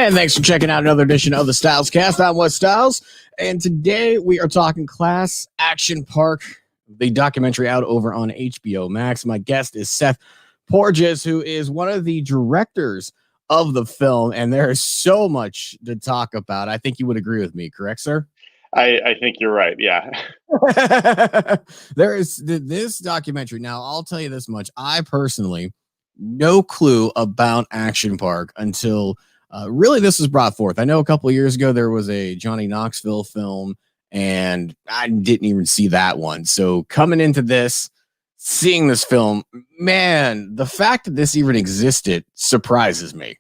And thanks for checking out another edition of the Styles Cast. I'm Wes Styles, and today we are talking Class Action Park, the documentary out over on HBO Max. My guest is Seth Porges, who is one of the directors of the film, and there is so much to talk about. I think you would agree with me, correct, sir? I think you're right. Yeah. There is this documentary. Now, I'll tell you this much. I personally, no clue about Action Park until really this was brought forth. I know a couple of years ago there was a Johnny Knoxville film, and I didn't even see that one. So coming into this, seeing this film, man, the fact that this even existed surprises me.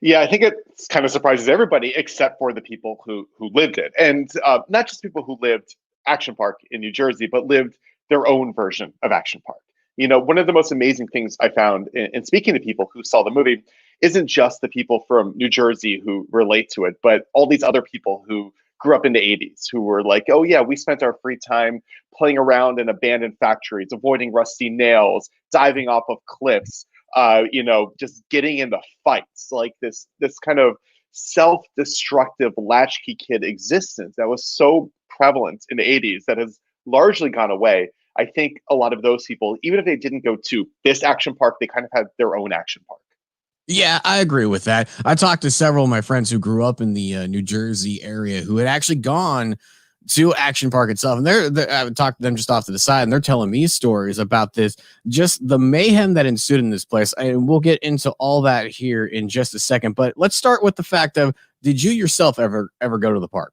Yeah, I think it kind of surprises everybody except for the people who lived it. And not just people who lived Action Park in New Jersey, but lived their own version of Action Park. You know, one of the most amazing things I found in speaking to people who saw the movie isn't just the people from New Jersey who relate to it, but all these other people who grew up in the 80s who were like, oh, yeah, we spent our free time playing around in abandoned factories, avoiding rusty nails, diving off of cliffs, just getting into fights, like this kind of self-destructive latchkey kid existence that was so prevalent in the 80s that has largely gone away. I think a lot of those people, even if they didn't go to this action park, they kind of had their own action park. Yeah, I agree with that. I talked to several of my friends who grew up in the New Jersey area who had actually gone to Action Park itself. And I talked to them just off to the side, and they're telling me stories about this, just the mayhem that ensued in this place. And we'll get into all that here in just a second. But let's start with the fact of, did you yourself ever go to the park?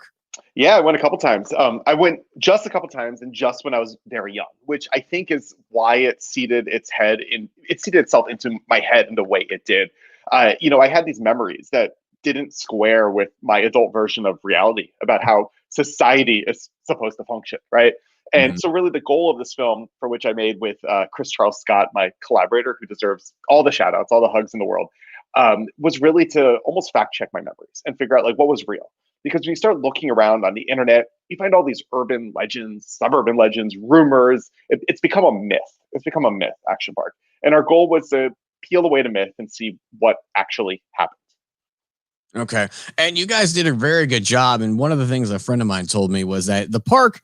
Yeah, I went a couple times. I went just a couple times, and just when I was very young, which I think is why it seated itself into my head in the way it did. I had these memories that didn't square with my adult version of reality about how society is supposed to function, right? And so really the goal of this film, for which I made with Chris Charles Scott, my collaborator, who deserves all the shout outs, all the hugs in the world, was really to almost fact check my memories and figure out like what was real. Because when you start looking around on the internet, you find all these urban legends, suburban legends, rumors. It's become a myth. It's become a myth, Action Park. And our goal was to peel away the myth and see what actually happened. Okay. And you guys did a very good job. And one of the things a friend of mine told me was that the park,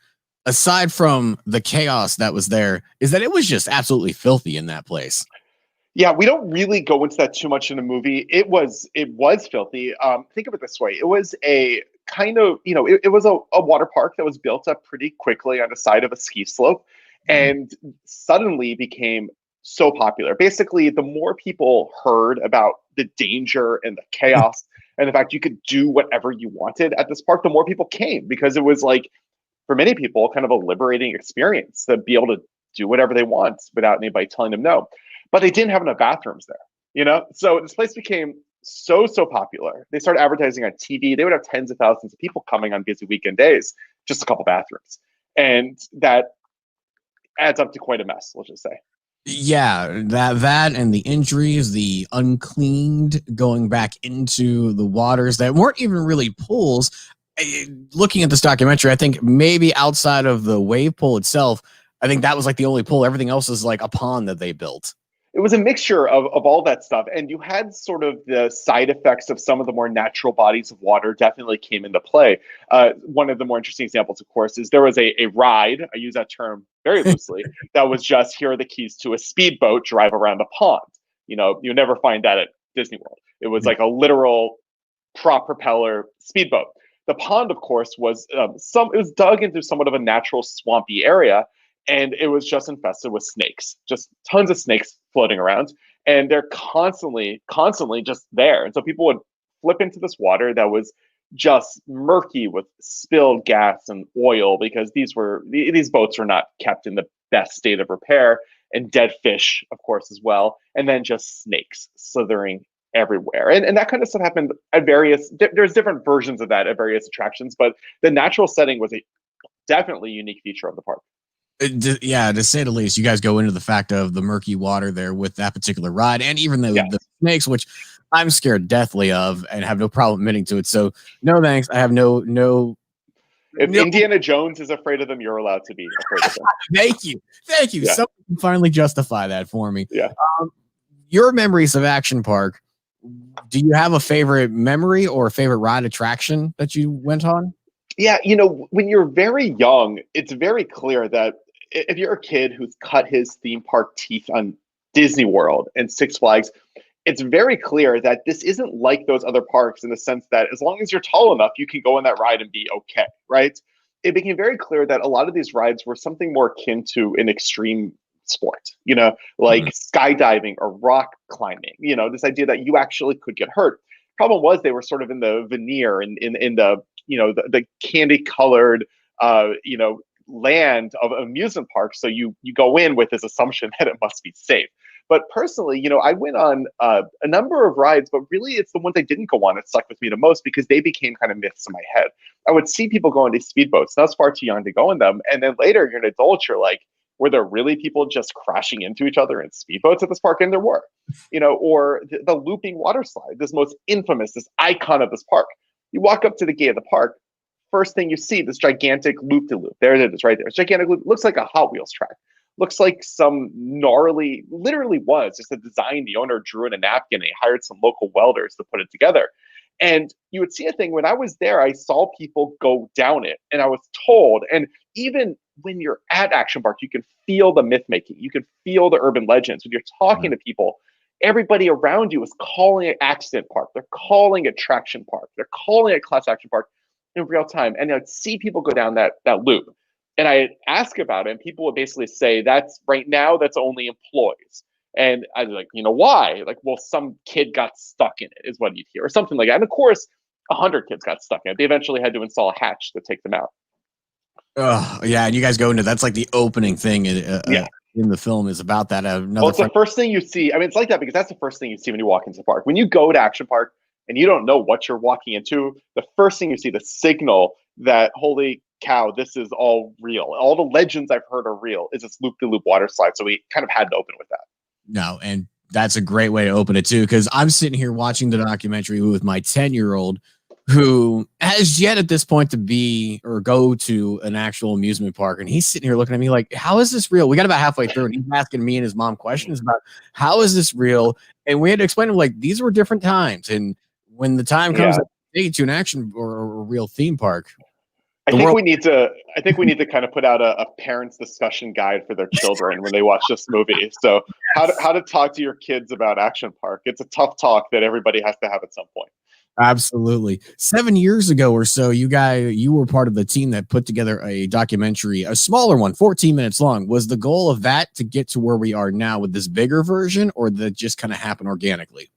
aside from the chaos that was there, is that it was just absolutely filthy in that place. Yeah, we don't really go into that too much in the movie. It was filthy. Think of it this way. It was a kind of, it was a water park that was built up pretty quickly on the side of a ski slope and suddenly became so popular. Basically, the more people heard about the danger and the chaos and the fact you could do whatever you wanted at this park, the more people came, because it was like, for many people, kind of a liberating experience to be able to do whatever they want without anybody telling them no. But they didn't have enough bathrooms there, So this place became so popular. They started advertising on TV. They would have tens of thousands of people coming on busy weekend days, just a couple bathrooms. And that adds up to quite a mess, let's just say. Yeah, that and the injuries, the uncleaned going back into the waters that weren't even really pools. Looking at this documentary, I think maybe outside of the wave pool itself, I think that was like the only pool. Everything else is like a pond that they built. It was a mixture of all that stuff. And you had sort of the side effects of some of the more natural bodies of water definitely came into play. One of the more interesting examples, of course, is there was a ride, I use that term very loosely, that was just, here are the keys to a speedboat, drive around a pond. You never find that at Disney World. It was like a literal prop propeller speedboat. The pond, of course, was it was dug into somewhat of a natural swampy area. And it was just infested with snakes, just tons of snakes floating around. And they're constantly just there. And so people would flip into this water that was just murky with spilled gas and oil, because these boats were not kept in the best state of repair, and dead fish, of course, as well. And then just snakes slithering everywhere. And that kind of stuff happened at there's different versions of that at various attractions, but the natural setting was a definitely unique feature of the park. Yeah, to say the least. You guys go into the fact of the murky water there with that particular ride, and even the snakes, which I'm scared deathly of and have no problem admitting to it. So no thanks. I have no. If Indiana Jones is afraid of them, you're allowed to be afraid of them. Thank you. Yeah. Someone can finally justify that for me. Yeah. Your memories of Action Park, Do you have a favorite memory or a favorite ride attraction that you went on? Yeah, when you're very young, it's very clear that if you're a kid who's cut his theme park teeth on Disney World and Six Flags, it's very clear that this isn't like those other parks in the sense that as long as you're tall enough, you can go on that ride and be okay, right? It became very clear that a lot of these rides were something more akin to an extreme sport, like skydiving or rock climbing, this idea that you actually could get hurt. Problem was they were sort of in the veneer and in the, the candy colored, land of amusement parks. So you go in with this assumption that it must be safe. But personally, I went on a number of rides, but really it's the ones I didn't go on that stuck with me the most because they became kind of myths in my head. I would see people go on these speedboats, and I was far too young to go in them. And then later you're an adult, you're like, were there really people just crashing into each other in speedboats at this park? And there were, or the looping water slide, this most infamous, this icon of this park. You walk up to the gate of the park, first thing you see, this gigantic loop-de-loop. There it is right there. It's gigantic loop. Looks like a Hot Wheels track. Looks like some gnarly, literally was just a design the owner drew in a napkin and he hired some local welders to put it together. And you would see a thing when I was there, I saw people go down it and I was told, and even when you're at Action Park, you can feel the myth making, you can feel the urban legends. When you're talking to people, everybody around you is calling it accident park. They're calling it traction park. They're calling it class action park in real time. And I'd see people go down that loop. And I ask about it, and people would basically say, that's right now, that's only employees. And I was like, why? Like, well, some kid got stuck in it, is what you'd hear, or something like that. And of course, 100 kids got stuck in it. They eventually had to install a hatch to take them out. Oh, yeah. And you guys go into that's like the opening thing in the film is about that. Well, it's the first thing you see. I mean, it's like that because that's the first thing you see when you walk into the park. When you go to Action Park and you don't know what you're walking into, the first thing you see, the signal that, holy cow, this is all real. All the legends I've heard are real is this loop-de-loop water slide. So we kind of had to open with that. No, and that's a great way to open it too, because I'm sitting here watching the documentary with my 10-year-old who has yet at this point to be or go to an actual amusement park. And he's sitting here looking at me like, how is this real? We got about halfway through and he's asking me and his mom questions about how is this real? And we had to explain to him like these were different times. And when the time comes to take to an action or a real theme park, I think we need to kind of put out a parents discussion guide for their children when they watch this movie. So how to talk to your kids about Action Park. It's a tough talk that everybody has to have at some point. Absolutely. 7 years ago or so, you were part of the team that put together a documentary, a smaller one, 14 minutes long. Was the goal of that to get to where we are now with this bigger version, or did it just kind of happen organically?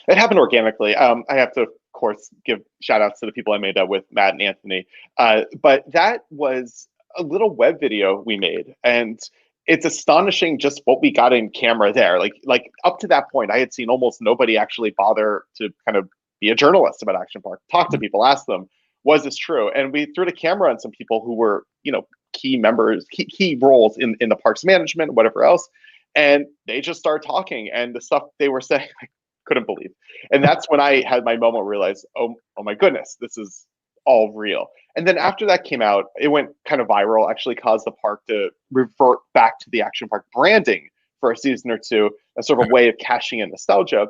It happened organically. I have to, of course, give shout outs to the people I made that with, Matt and Anthony. But that was a little web video we made. And it's astonishing just what we got in camera there. Like up to that point, I had seen almost nobody actually bother to kind of be a journalist about Action Park, talk to people, ask them, was this true? And we threw the camera on some people who were, key members, key roles in the parks management, whatever else. And they just started talking, and the stuff they were saying, I couldn't believe. And that's when I had my moment where I realized, oh my goodness, this is all real. And then after that came out, it went kind of viral, actually caused the park to revert back to the Action Park branding for a season or two, as sort of a way of cashing in nostalgia.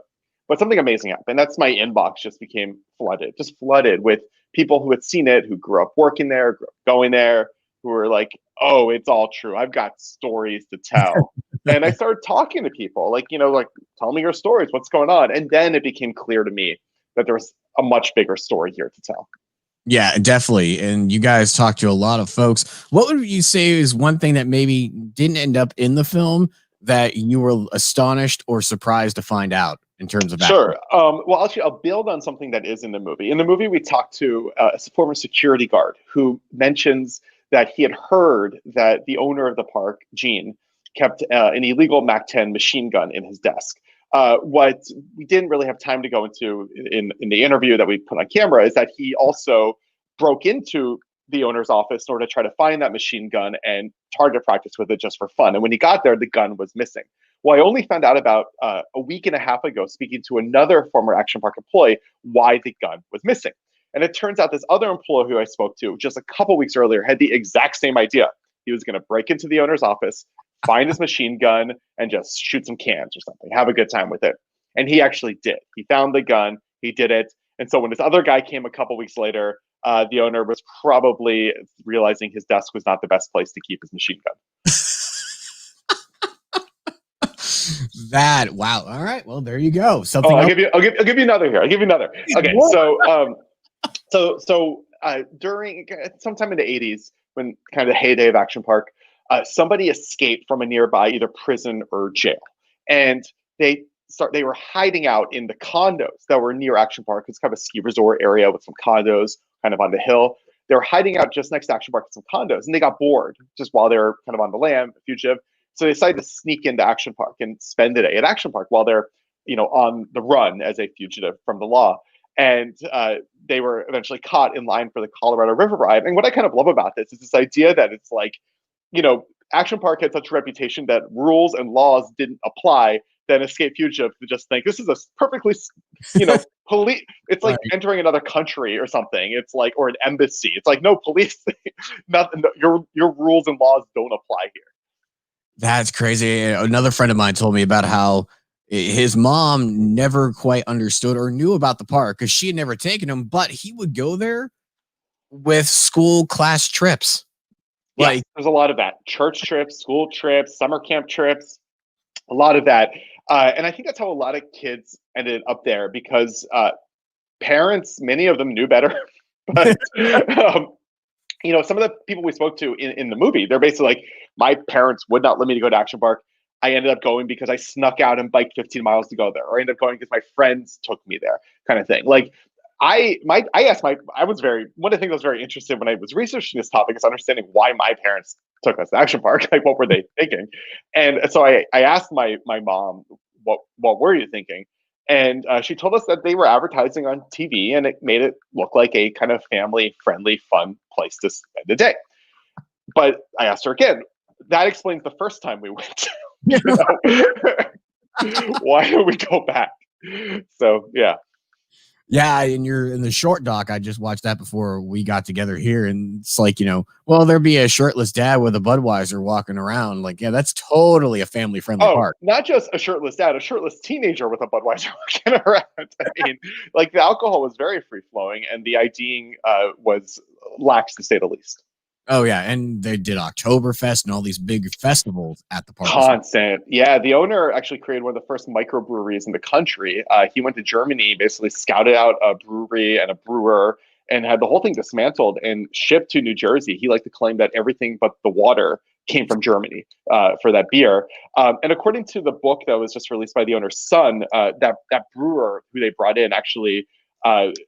But something amazing happened. That's my inbox just became flooded with people who had seen it, who grew up working there, grew up going there, who were like, oh, it's all true. I've got stories to tell. And I started talking to people like, tell me your stories. What's going on? And then it became clear to me that there was a much bigger story here to tell. Yeah, definitely. And you guys talked to a lot of folks. What would you say is one thing that maybe didn't end up in the film that you were astonished or surprised to find out in terms of that? Sure. Well, actually, I'll build on something that is in the movie. In the movie, we talked to a former security guard who mentions that he had heard that the owner of the park, Gene, kept an illegal MAC-10 machine gun in his desk. What we didn't really have time to go into in the interview that we put on camera is that he also broke into the owner's office in order to try to find that machine gun and target practice with it just for fun. And when he got there, the gun was missing. Well, I only found out about a week and a half ago, speaking to another former Action Park employee, why the gun was missing. And it turns out this other employee who I spoke to just a couple weeks earlier had the exact same idea. He was going to break into the owner's office, find his machine gun, and just shoot some cans or something, have a good time with it. And he actually did. He found the gun. He did it. And so when this other guy came a couple weeks later, the owner was probably realizing his desk was not the best place to keep his machine gun. That wow. All right. Well, there you go. Something. I'll give you another here. I'll give you another. Okay. So during sometime in the 80s, when kind of the heyday of Action Park, somebody escaped from a nearby either prison or jail, and they were hiding out in the condos that were near Action Park. It's kind of a ski resort area with some condos kind of on the hill. They were hiding out just next to Action Park with some condos, and they got bored just while they were kind of on the lam, fugitive. So they decided to sneak into Action Park and spend the day at Action Park while they're, on the run as a fugitive from the law. And they were eventually caught in line for the Colorado River ride. And what I kind of love about this is this idea that it's like, Action Park had such a reputation that rules and laws didn't apply. Then escape fugitive to just think this is a perfectly, police. It's like entering another country or something. It's like, or an embassy. It's like, no, police. Nothing. Your rules and laws don't apply here. That's crazy. Another friend of mine told me about how his mom never quite understood or knew about the park because she had never taken him, but he would go there with school class trips. Like, there's a lot of that. Church trips, school trips, summer camp trips, a lot of that. And I think that's how a lot of kids ended up there because parents, many of them knew better. But, some of the people we spoke to in the movie, they're basically like, my parents would not let me to go to Action Park. I ended up going because I snuck out and biked 15 miles to go there, or I ended up going because my friends took me there, kind of thing. Like, one of the things I was very interested in when I was researching this topic is understanding why my parents took us to Action Park. Like, what were they thinking? And so I asked my mom, what were you thinking? And she told us that they were advertising on TV, and it made it look like a kind of family-friendly, fun place to spend the day. But I asked her again. That explains the first time we went. Why do we go back? So yeah. Yeah, and you're in the short doc. I just watched that before we got together here, and it's like, there'd be a shirtless dad with a Budweiser walking around. Like, yeah, that's totally a family-friendly park. Not just a shirtless dad, a shirtless teenager with a Budweiser walking around. I mean, like, the alcohol was very free-flowing, and the IDing was lax, to say the least. Oh, yeah, and they did Oktoberfest and all these big festivals at the park. Constant. Yeah, the owner actually created one of the first microbreweries in the country. He went to Germany, basically scouted out a brewery and a brewer, and had the whole thing dismantled and shipped to New Jersey. He liked to claim that everything but the water came from Germany for that beer. And according to the book that was just released by the owner's son, that brewer who they brought in actually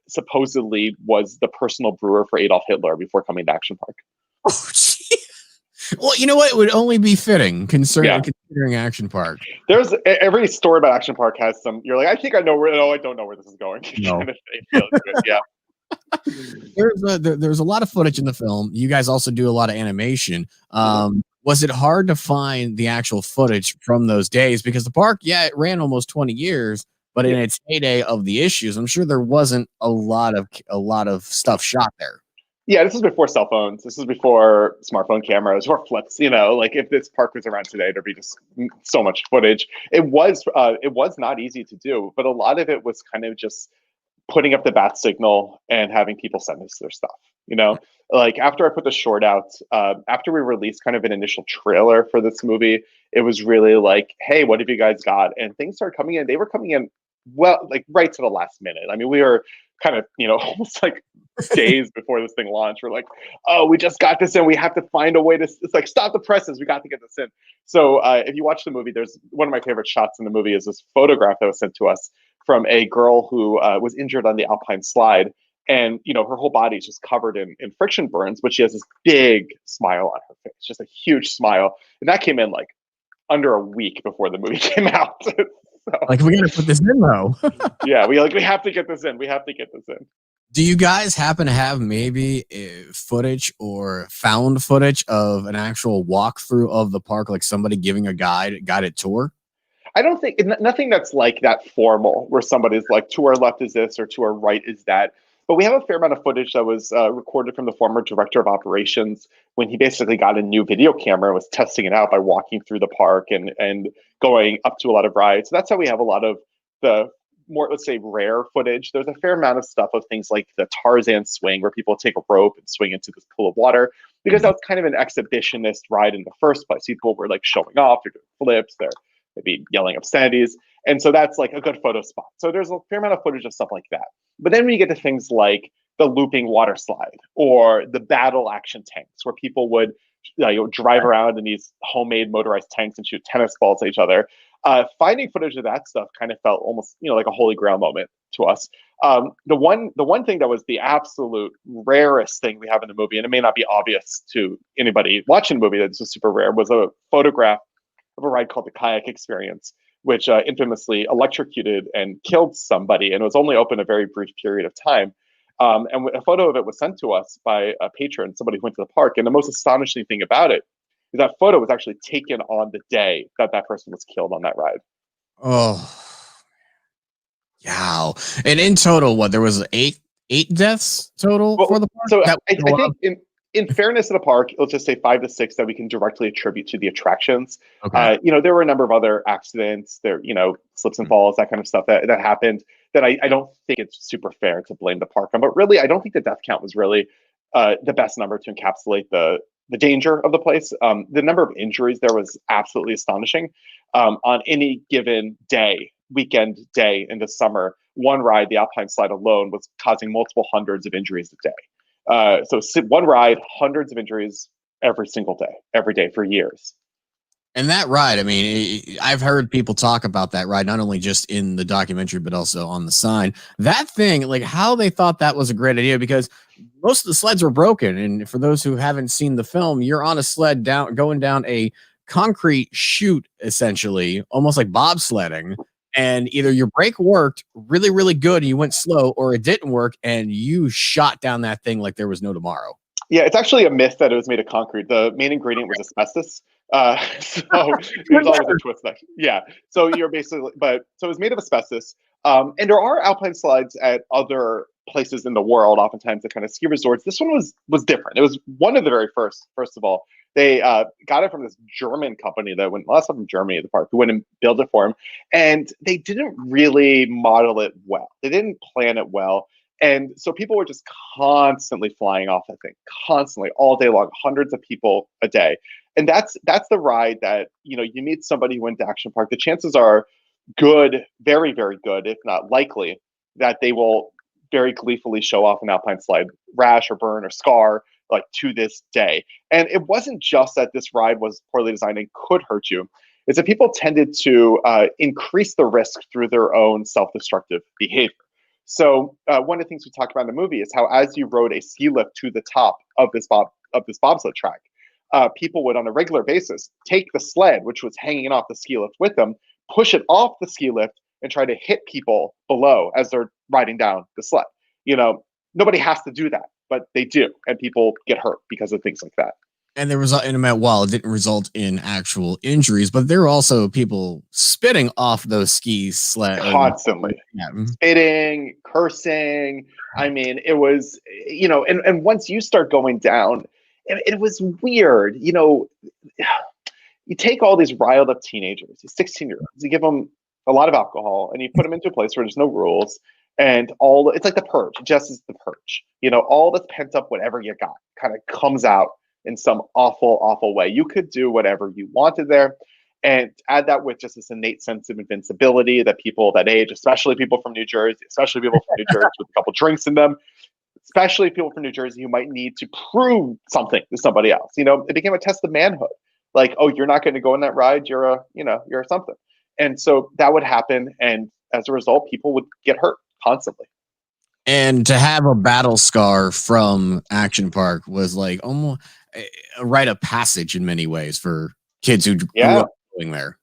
supposedly was the personal brewer for Adolf Hitler before coming to Action Park. Oh, well, you know what? It would only be fitting considering Action Park. There's every story about Action Park has some. You're like, I think I know where. No, I don't know where this is going. No. Yeah. There's a lot of footage in the film. You guys also do a lot of animation. Was it hard to find the actual footage from those days? Because the park, it ran almost 20 years, but in its heyday of the issues, I'm sure there wasn't a lot of stuff shot there. Yeah, this is before cell phones. This is before smartphone cameras or flips. Like, if this park was around today, there'd be just so much footage. It was not easy to do, but a lot of it was kind of just putting up the bat signal and having people send us their stuff. Like, after I put the short out, after we released kind of an initial trailer for this movie, it was really like, hey, what have you guys got? And things started coming in. They were coming in, well, like, right to the last minute. I mean, we were kind of, almost like days before this thing launched. We're like, oh, we just got this in. We have to find a way to, it's like, stop the presses. We got to get this in. So if you watch the movie, there's one of my favorite shots in the movie is this photograph that was sent to us from a girl who was injured on the Alpine slide. And, her whole body is just covered in friction burns, but she has this big smile on her face, just a huge smile. And that came in like under a week before the movie came out. So, like, we gotta put this in though. Yeah, we have to get this in. We have to get this in. Do you guys happen to have maybe footage or found footage of an actual walkthrough of the park, like somebody giving a guided tour? I don't think nothing that's like that formal, where somebody's like, to our left is this or to our right is that. But we have a fair amount of footage that was recorded from the former director of operations when he basically got a new video camera and was testing it out by walking through the park and going up to a lot of rides. So that's how we have a lot of the more, let's say, rare footage, there's a fair amount of stuff of things like the Tarzan swing, where people take a rope and swing into this pool of water, because that was kind of an exhibitionist ride in the first place. People were like showing off, they're doing flips, they're maybe yelling obscenities. And so that's like a good photo spot. So there's a fair amount of footage of stuff like that. But then when you get to things like the looping water slide or the battle action tanks, where people would drive around in these homemade motorized tanks and shoot tennis balls at each other. Finding footage of that stuff kind of felt almost, like a holy grail moment to us. The one thing that was the absolute rarest thing we have in the movie, and it may not be obvious to anybody watching the movie that this was super rare, was a photograph of a ride called the Kayak Experience, which infamously electrocuted and killed somebody, and it was only open a very brief period of time. And a photo of it was sent to us by a patron, somebody who went to the park. And the most astonishing thing about it is that photo was actually taken on the day that that person was killed on that ride. Oh, wow. And in total, what, there was eight deaths total for the park? So I think in fairness to the park, let's just say 5 to 6 that we can directly attribute to the attractions. Okay. There were a number of other accidents, there, slips and falls, that kind of stuff that happened, that I don't think it's super fair to blame the park on. But really, I don't think the death count was really the best number to encapsulate the danger of the place. The number of injuries there was absolutely astonishing. On any given weekend day in the summer, one ride, the Alpine Slide alone, was causing multiple hundreds of injuries a day. So one ride, hundreds of injuries every single day, every day for years. And that ride, I mean, I've heard people talk about that ride, not only just in the documentary, but also on the sign. That thing, like how they thought that was a great idea, because most of the sleds were broken. And for those who haven't seen the film, you're on a sled going down a concrete chute, essentially, almost like bobsledding. And either your brake worked really, really good and you went slow, or it didn't work and you shot down that thing like there was no tomorrow. Yeah, it's actually a myth that it was made of concrete. The main ingredient was asbestos. So there's always a twist there. Yeah. So you're basically, so it was made of asbestos. And there are alpine slides at other places in the world, oftentimes at kind of ski resorts. This one was different. It was one of the very first of all. They got it from this German company that went, last from Germany, the park, who went and built it for him. And they didn't really model it well. They didn't plan it well. And so people were just constantly flying off that thing, constantly, all day long, hundreds of people a day. And that's the ride that, you meet somebody who went to Action Park. The chances are good, very, very good, if not likely, that they will very gleefully show off an alpine slide rash or burn or scar, like, to this day. And it wasn't just that this ride was poorly designed and could hurt you. It's that people tended to increase the risk through their own self-destructive behavior. So one of the things we talked about in the movie is how, as you rode a ski lift to the top of this bobsled track, people would, on a regular basis, take the sled, which was hanging off the ski lift with them, push it off the ski lift, and try to hit people below as they're riding down the sled. Nobody has to do that, but they do, and people get hurt because of things like that. And there was, while it didn't result in actual injuries, but there were also people spitting off those ski sled constantly, spitting, cursing. I mean, it was, and once you start going down, it was weird. You take all these riled up teenagers, these 16-year-olds, you give them a lot of alcohol, and you put them into a place where there's no rules, and it's like the purge, just as the purge. All this pent up, whatever you got, kind of comes out in some awful, awful way. You could do whatever you wanted there, and add that with just this innate sense of invincibility that people that age, especially people from New Jersey, with a couple drinks in them, especially people from New Jersey who might need to prove something to somebody else. It became a test of manhood. Like, oh, you're not going to go on that ride. You're something. And so that would happen. And as a result, people would get hurt constantly. And to have a battle scar from Action Park was like almost a rite of passage in many ways for kids who grew up going there.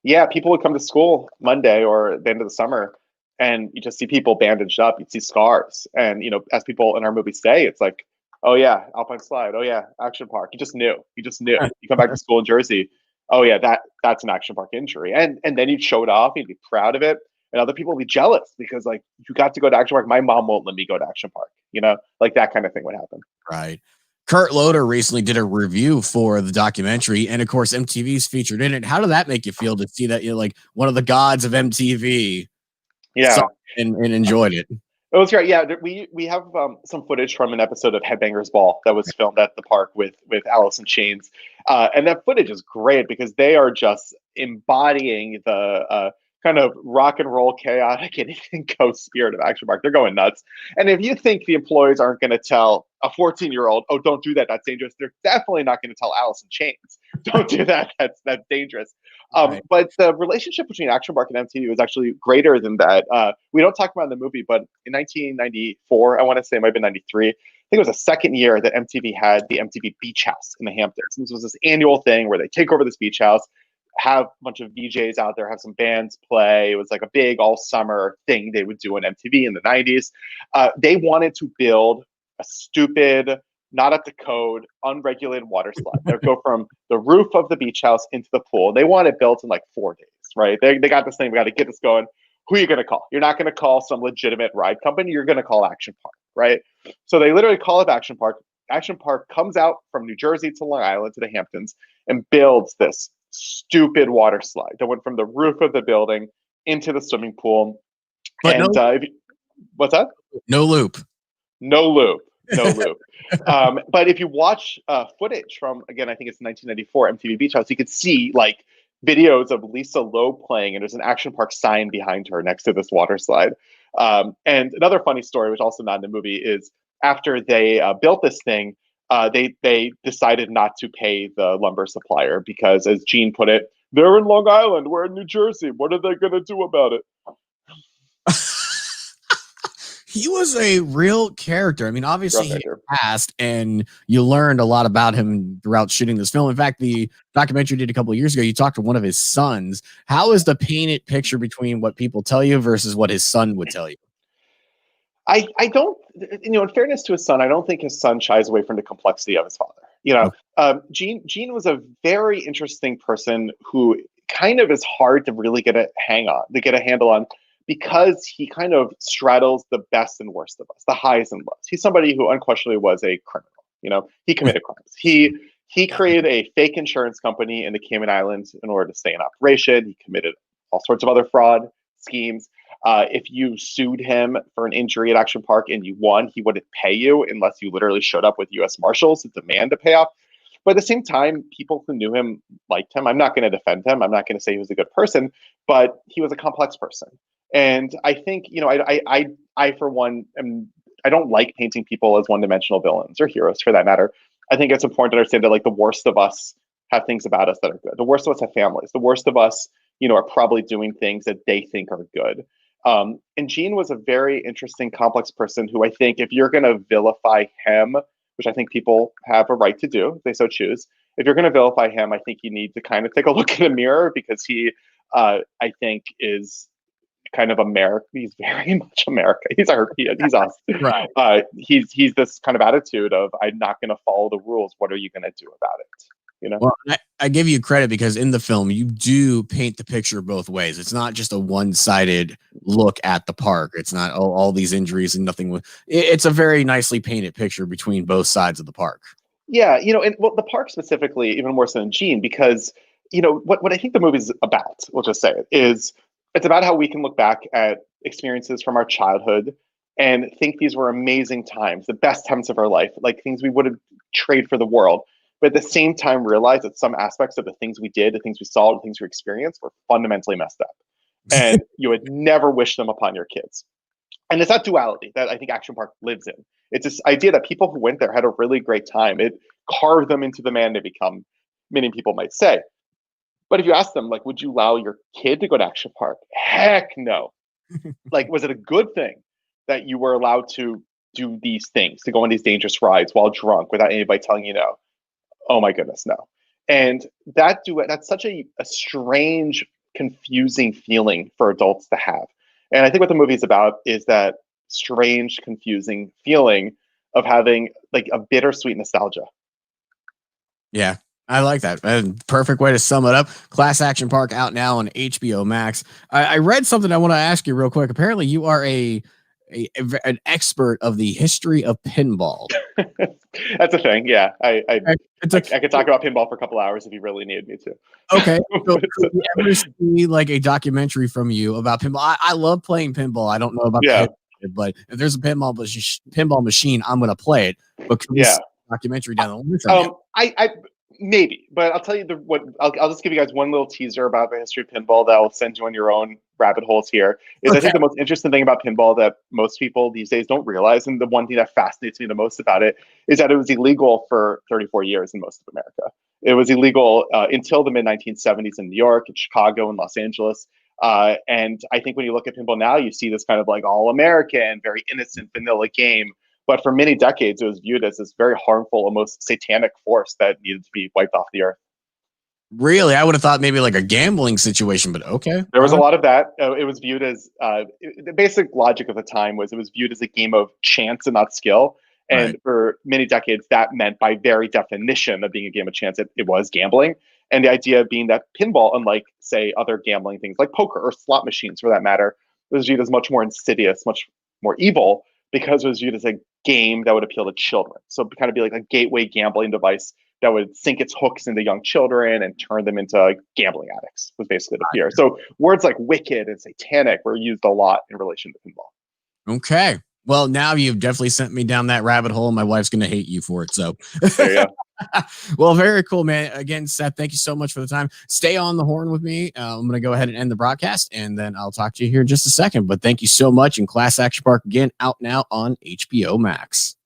Yeah, people would come to school Monday or the end of the summer, and you just see people bandaged up. You'd see scars. And, as people in our movie say, it's like, oh, yeah, Alpine Slide. Oh, yeah, Action Park. You just knew. You come back to school in Jersey. Oh, yeah, that's an Action Park injury. And then you'd show it off. You'd be proud of it. And other people would be jealous because, like, you got to go to Action Park. My mom won't let me go to Action Park. Like that kind of thing would happen. Right. Kurt Loder recently did a review for the documentary, and of course MTV's featured in it. How did that make you feel to see that you're like one of the gods of MTV Yeah. and enjoyed it. It was great. Yeah, we have some footage from an episode of Headbangers Ball that was filmed at the park with Alice in Chains, and that footage is great because they are just embodying the kind of rock and roll, chaotic, anything goes spirit of Action Park. They're going nuts. And if you think the employees aren't going to tell a 14-year-old, "Oh, don't do that. That's dangerous," they're definitely not going to tell Alice in Chains, "Don't do that. That's dangerous." Right. But the relationship between Action Park and MTV was actually greater than that. We don't talk about it in the movie, but in 1994, I want to say it might have been 93. I think it was the second year that MTV had the MTV Beach House in the Hamptons. And this was this annual thing where they take over this beach house, have a bunch of DJs out there, have some bands play. It was like a big all summer thing they would do on MTV in the 90s. They wanted to build a stupid, not up to code, unregulated water slide. They would go from the roof of the beach house into the pool. They want it built in like 4 days, right? They got this thing. We got to get this going. Who are you going to call? You're not going to call some legitimate ride company. You're going to call Action Park, right? So they literally call up Action Park. Action Park comes out from New Jersey to Long Island to the Hamptons and builds this stupid water slide that went from the roof of the building into the swimming pool. But and what's that? No loop. No loop. No loop. But if you watch footage from, again, I think it's 1994 MTV Beach House, you could see like videos of Lisa Loeb playing, and there's an Action Park sign behind her next to this water slide. And another funny story, which also not in the movie, is after they built this thing, they decided not to pay the lumber supplier because, as Gene put it, they're in Long Island, we're in New Jersey. What are they going to do about it? He was a real character. I mean, obviously he passed, and you learned a lot about him throughout shooting this film. In fact, the documentary you did a couple of years ago, you talked to one of his sons. How is the painted picture between what people tell you versus what his son would tell you? I don't, in fairness to his son, I don't think his son shies away from the complexity of his father. Gene was a very interesting person who kind of is hard to really get a handle on, because he kind of straddles the best and worst of us, the highs and lows. He's somebody who unquestionably was a criminal. He committed crimes. He created a fake insurance company in the Cayman Islands in order to stay in operation. He committed all sorts of other fraud schemes. If you sued him for an injury at Action Park and you won, he wouldn't pay you unless you literally showed up with U.S. Marshals to demand a payoff. But at the same time, people who knew him liked him. I'm not going to defend him. I'm not going to say he was a good person, but he was a complex person. And I think, I for one, I don't like painting people as one-dimensional villains or heroes, for that matter. I think it's important to understand that like the worst of us have things about us that are good. The worst of us have families. The worst of us, are probably doing things that they think are good. And Gene was a very interesting, complex person who I think if you're going to vilify him, which I think people have a right to do if they so choose, if you're going to vilify him, I think you need to kind of take a look in the mirror, because he, I think, is kind of America. He's very much America. He's us. Right. He's this kind of attitude of, I'm not going to follow the rules. What are you going to do about it? Well, I give you credit because in the film you do paint the picture both ways. It's not just a one-sided look at the park. It's not all these injuries and nothing. It's a very nicely painted picture between both sides of the park. Yeah, and the park specifically, even more so than Gene, because what I think the movie's about, we'll just say it, is it's about how we can look back at experiences from our childhood and think these were amazing times, the best times of our life, like things we would have traded for the world. But at the same time, realize that some aspects of the things we did, the things we saw, the things we experienced were fundamentally messed up. And you would never wish them upon your kids. And it's that duality that I think Action Park lives in. It's this idea that people who went there had a really great time. It carved them into the man they become, many people might say. But if you ask them, like, would you allow your kid to go to Action Park? Heck no. Like, was it a good thing that you were allowed to do these things, to go on these dangerous rides while drunk without anybody telling you no? Oh my goodness, no. And that's such a strange, confusing feeling for adults to have. And I think what the movie's about is that strange, confusing feeling of having like a bittersweet nostalgia. Yeah, I like that. Perfect way to sum it up. Class Action Park out now on HBO Max. I read something I want to ask you real quick. Apparently you are a an expert of the history of pinball. That's a thing. Yeah, I It's a, could talk about pinball for a couple hours if you really needed me to. okay. So could we ever see like a documentary from you about pinball? I love playing pinball. I don't know about the Yeah, history, but if there's a pinball machine, I'm gonna play it. But can we see yeah. a documentary down the line from you? I maybe, but I'll tell you what. I'll just give you guys one little teaser about the history of pinball that will send you on your own rabbit holes. Here is I Okay. think the most interesting thing about pinball that most people these days don't realize, and the one thing that fascinates me the most about it is that it was illegal for 34 years in most of America. It was illegal until the mid 1970s in New York, in Chicago, and Los Angeles. And I think when you look at pinball now, you see this kind of like all American, very innocent, vanilla game, but for many decades, it was viewed as this very harmful, almost satanic force that needed to be wiped off the earth. Really, I would have thought maybe like a gambling situation, but okay. There was a lot of that. It was viewed as the basic logic of the time was it was viewed as a game of chance and not skill. Right. And for many decades, that meant by very definition of being a game of chance, it was gambling. And the idea being that pinball, unlike, say, other gambling things like poker or slot machines for that matter, was viewed as much more insidious, much more evil because it was viewed as a game that would appeal to children. So it kind of be like a gateway gambling device that would sink its hooks into young children and turn them into gambling addicts was basically the fear. So words like wicked and satanic were used a lot in relation to pinball. Okay. Well, now you've definitely sent me down that rabbit hole. My wife's going to hate you for it. So, There you go. well, very cool, man. Again, Seth, thank you so much for the time. Stay on the horn with me. I'm going to go ahead and end the broadcast, and then I'll talk to you here in just a second. But thank you so much. And Class Action Park again, out now on HBO Max.